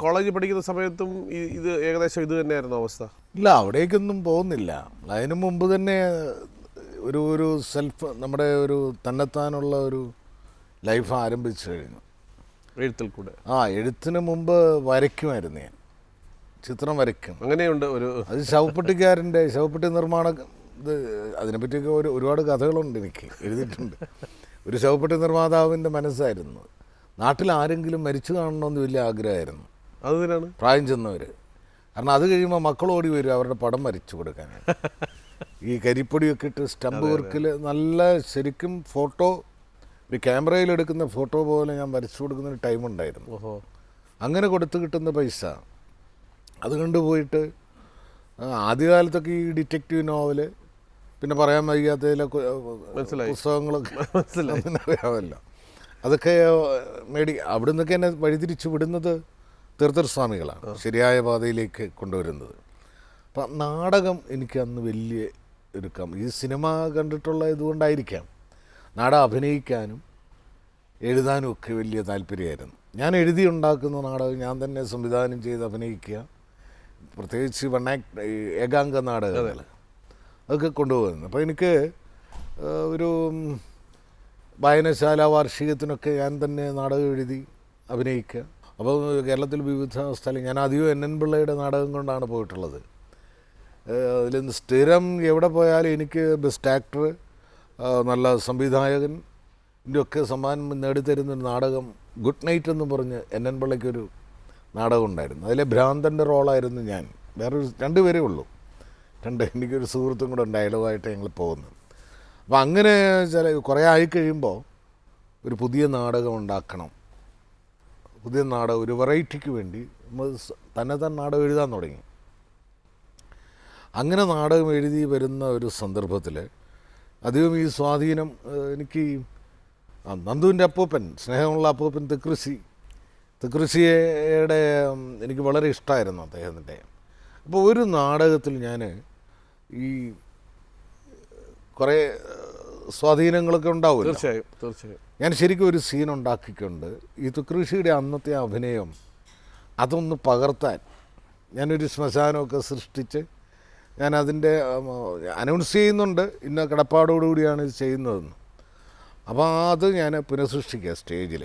കോളേജിൽ പഠിക്കുന്ന സമയത്തും ഇത് ഏകദേശം ഇത് തന്നെയായിരുന്നു അവസ്ഥ? ഇല്ല, അവിടേക്കൊന്നും പോകുന്നില്ല. അതിനു മുമ്പ് തന്നെ ഒരു സെൽഫ് നമ്മുടെ ഒരു തന്നെത്താനുള്ള ഒരു ലൈഫ് ആരംഭിച്ചു കഴിഞ്ഞു. എഴുത്തിൽ കൂടെ? എഴുത്തിന് മുമ്പ് വരയ്ക്കുമായിരുന്നു. ഞാൻ ചിത്രം വരയ്ക്കും. അങ്ങനെയുണ്ട് ഒരു അത് ശവപ്പെട്ടി നിർമ്മാണ ഇത്, അതിനെപ്പറ്റിയൊക്കെ ഒരുപാട് കഥകളുണ്ട്, എനിക്ക് എഴുതിയിട്ടുണ്ട്. ഒരു ശവപ്പെട്ടി നിർമ്മാതാവിൻ്റെ മനസ്സായിരുന്നു. നാട്ടിൽ ആരെങ്കിലും മരിച്ചു കാണണമെന്ന് വലിയ ആഗ്രഹമായിരുന്നു. അതിനാണ് പ്രായം ചെന്നവർ. കാരണം അത് കഴിയുമ്പോൾ മക്കൾ ഓടി വരും അവരുടെ പടം വരച്ചു കൊടുക്കാനായിട്ട്. ഈ കരിപ്പൊടിയൊക്കെ ഇട്ട് സ്റ്റമ്പ് വർക്കിൽ നല്ല ശരിക്കും ഫോട്ടോ, ഒരു ക്യാമറയിലെടുക്കുന്ന ഫോട്ടോ പോലെ ഞാൻ വരച്ചു കൊടുക്കുന്ന ഒരു ടൈമുണ്ടായിരുന്നു. അങ്ങനെ കൊടുത്ത് കിട്ടുന്ന പൈസ അത് കൊണ്ടുപോയിട്ട് ആദ്യകാലത്തൊക്കെ ഈ ഡിറ്റക്റ്റീവ് നോവല്, പിന്നെ പറയാൻ വയ്യാത്തതിലെ പുസ്തകങ്ങളൊക്കെ അറിയാമല്ലോ, അതൊക്കെ അവിടെ നിന്നൊക്കെ എന്നെ വഴിതിരിച്ച് വിടുന്നത് തീർത്ഥർ സ്വാമികളാണ് ശരിയായ പാതയിലേക്ക് കൊണ്ടുവരുന്നത്. അപ്പം നാടകം എനിക്ക് അന്ന് വലിയ ഈ സിനിമ കണ്ടിട്ടുള്ള ഇതുകൊണ്ടായിരിക്കാം നാടകം അഭിനയിക്കാനും എഴുതാനും ഒക്കെ വലിയ താല്പര്യമായിരുന്നു. ഞാൻ എഴുതി ഉണ്ടാക്കുന്ന നാടകം ഞാൻ തന്നെ സംവിധാനം ചെയ്ത് അഭിനയിക്കുക, പ്രത്യേകിച്ച് ഏകാംഗ നാടകങ്ങൾ അതൊക്കെ കൊണ്ടുപോകുന്നു. അപ്പോൾ എനിക്ക് ഒരു വായനശാല വാർഷികത്തിനൊക്കെ ഞാൻ തന്നെ നാടകം എഴുതി അഭിനയിക്കുക. അപ്പോൾ കേരളത്തിൽ വിവിധ സ്ഥലം ഞാൻ അധികം NN പിള്ളയുടെ നാടകം കൊണ്ടാണ് പോയിട്ടുള്ളത്. അതിൽ സ്ഥിരം എവിടെ പോയാലും എനിക്ക് ബെസ്റ്റ് ആക്ടർ, നല്ല സംവിധായകൻ ഒക്കെ സമ്മാനം നേടിത്തരുന്നൊരു നാടകം ഗുഡ് നൈറ്റ് എന്ന് പറഞ്ഞ് NN പിള്ളയ്ക്കൊരു നാടകം ഉണ്ടായിരുന്നു. അതിലെ ഭ്രാന്തൻ്റെ റോളായിരുന്നു ഞാൻ. വേറൊരു 2 പേരേ ഉള്ളൂ, എനിക്കൊരു സുഹൃത്തും കൂടെ ഉണ്ട്, ഡയലോഗായിട്ട് ഞങ്ങൾ പോകുന്നത്. അപ്പം അങ്ങനെ കുറേ ആയിക്കഴിയുമ്പോൾ ഒരു പുതിയ നാടകം ഉണ്ടാക്കണം, പുതിയ നാടകം, ഒരു വെറൈറ്റിക്ക് വേണ്ടി നമ്മൾ തന്നെ നാടകം എഴുതാൻ തുടങ്ങി. അങ്ങനെ നാടകം എഴുതി വരുന്ന ഒരു സന്ദർഭത്തിൽ അധികം ഈ സ്വാധീനം എനിക്ക് നന്ദുവിൻ്റെ അപ്പൂപ്പൻ, സ്നേഹമുള്ള അപ്പൂപ്പൻ തെക്കൃഷിയുടെ എനിക്ക് വളരെ ഇഷ്ടമായിരുന്നു അദ്ദേഹത്തിൻ്റെ. അപ്പോൾ ഒരു നാടകത്തിൽ ഞാൻ ഈ കുറേ സ്വാധീനങ്ങളൊക്കെ ഉണ്ടാവുമല്ലോ. തീർച്ചയായും ഞാൻ ശരിക്കും ഒരു സീൻ ഉണ്ടാക്കിക്കൊണ്ട് ഈ തുകൃഷിയുടെ അന്നത്തെ അഭിനയം അതൊന്ന് പകർത്താൻ ഞാനൊരു ശ്മശാനമൊക്കെ സൃഷ്ടിച്ച് ഞാൻ അതിൻ്റെ അനൗൺസ് ചെയ്യുന്നുണ്ട്, ഇന്ന കടപ്പാടോടുകൂടിയാണ് ഇത് ചെയ്യുന്നതെന്ന്. അപ്പോൾ അത് ഞാൻ പുനഃസൃഷ്ടിക്കുക സ്റ്റേജിൽ,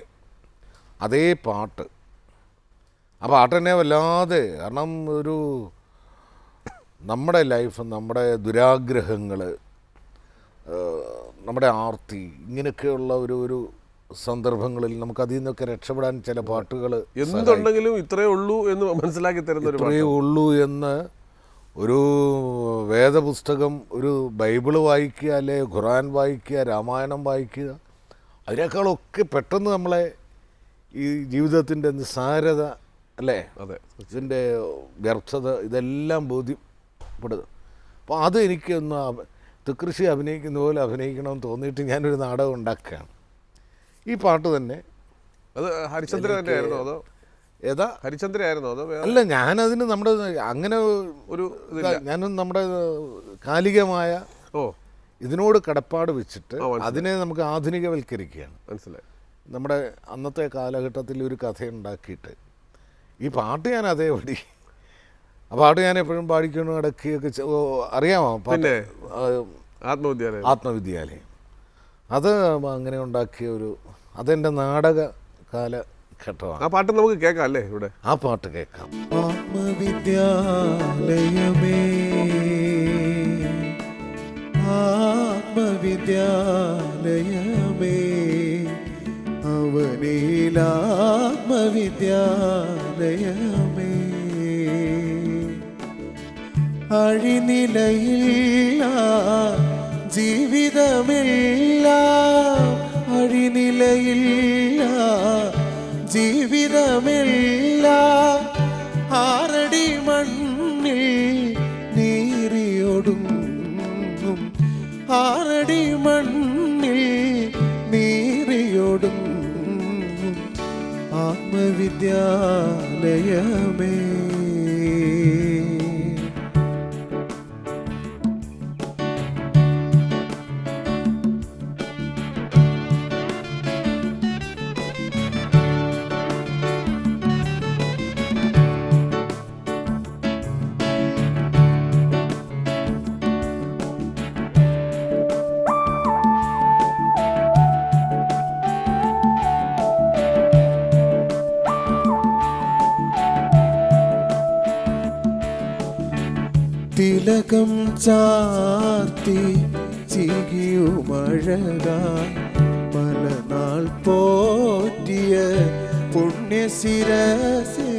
അതേ പാട്ട്. ആ പാട്ട് തന്നെ വല്ലാതെ, കാരണം ഒരു നമ്മുടെ ലൈഫ്, നമ്മുടെ ദുരാഗ്രഹങ്ങൾ, നമ്മുടെ ആർത്തി, ഇങ്ങനെയൊക്കെയുള്ള ഒരു സന്ദർഭങ്ങളിൽ നമുക്ക് അതിൽ നിന്നൊക്കെ രക്ഷപ്പെടാൻ ചില പാട്ടുകൾ എന്തുണ്ടെങ്കിലും ഇത്രയേ ഉള്ളൂ എന്ന് മനസ്സിലാക്കി തരുന്ന ഇത്രയേ ഉള്ളൂ എന്ന് ഒരു വേദപുസ്തകം, ഒരു ബൈബിള് വായിക്കുക, അല്ലെ ഖുറാൻ വായിക്കുക, രാമായണം വായിക്കുക, അതിനേക്കാളൊക്കെ പെട്ടെന്ന് നമ്മളെ ഈ ജീവിതത്തിൻ്റെ നിസ്സാരത, അല്ലേ, ഇതിൻ്റെ വ്യർത്ഥത, ഇതെല്ലാം ബോധ്യപ്പെടുക. അപ്പോൾ അത് എനിക്കൊന്ന് തുകൃഷി അഭിനയിക്കുന്ന പോലെ അഭിനയിക്കണമെന്ന് തോന്നിയിട്ട് ഞാനൊരു നാടകം ഉണ്ടാക്കുകയാണ്. ഈ പാട്ട് തന്നെ. അത് ഹരിചന്ദ്ര തന്നെയായിരുന്നോ അതോ ഏതാ? ഹരിചന്ദ്ര ആയിരുന്നോ അതോ? അല്ല, ഞാനതിന് നമ്മുടെ അങ്ങനെ ഒരു ഞാനും നമ്മുടെ കാലികമായ ഇതിനോട് കടപ്പാട് വെച്ചിട്ട് അതിനെ നമുക്ക് ആധുനികവൽക്കരിക്കുകയാണ്. മനസ്സിലായി. നമ്മുടെ അന്നത്തെ കാലഘട്ടത്തിൽ ഒരു കഥയുണ്ടാക്കിയിട്ട് ഈ പാട്ട് ഞാൻ അതേപടി, ആ പാട്ട് ഞാൻ എപ്പോഴും പാടിക്കൊണ്ട് നടക്കുകയൊക്കെ അറിയാമോ? പിന്നെ ആത്മവിദ്യാലയം അത് അങ്ങനെ ഉണ്ടാക്കിയ അതെൻ്റെ നാടക കാലഘട്ടമാണ്. ആ പാട്ട് നമുക്ക് കേൾക്കാം അല്ലേ ഇവിടെ? ആ പാട്ട് കേൾക്കാം. ആത്മവിദ്യാലയമേ, ആത്മവിദ്യാലയമേ, അവനിലാത്മവിദ്യാലയമേ, അഴിനിലയില്ല ജീവിതമില്ല, അഴിനിലയില്ല ജീവിതമില്ല, ആറടി മണ്ണിൽ നീറിയൊടുങ്ങും, ആറടി മണ്ണിൽ നീറിയൊടുങ്ങും ആത്മവിദ്യാലയമേ. തിലകം ചാർത്തി ചികിയുമഴകാൻ പല നാൾ പോറ്റിയ പുണ്യശിരസേ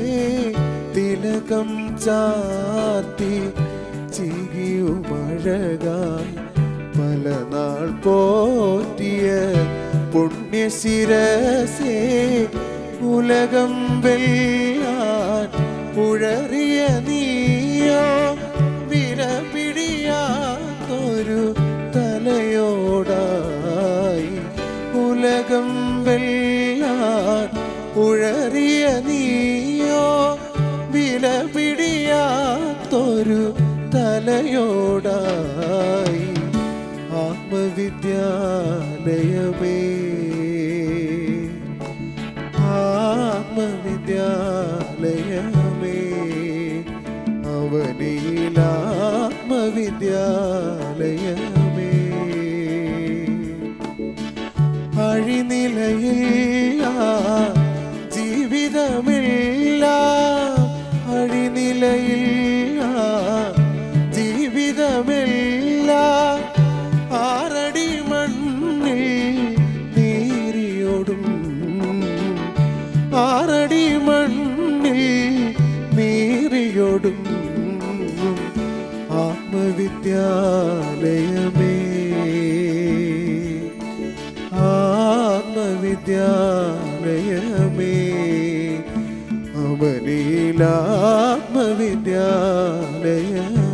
തിലകം ചാർത്തി ചികിയുമഴകാൻ പല നാൾ പോറ്റിയ പുണ്യശിരസേ ഉലകം വെല്ലാൻ ഉഴറിയ നീയോ വിലപിടിയാത്തൊരു തലയോടായി ഉലകം വെല്ലാൻ ഉഴറിയ നീയോ വിലപിടിയാത്തൊരു തലയോടായി ആത്മവിദ്യാലയമേ ആത്മവിദ്യാലയമേ അവനിലാത്മവിദ്യാലയമേ അഴിനിലയില്ല ജീവിതമില്ല അഴിനിലയില്ല ജീവിതമില്ല ആറടി മണ്ണിൽ നീരിയോടും ആറടി മണ്ണിൽ നീരിയോടും ആത്മവിദ്യാലയമേ ആത്മവിദ്യാലയമേ അവനിലാത്മവിദ്യാലയമേ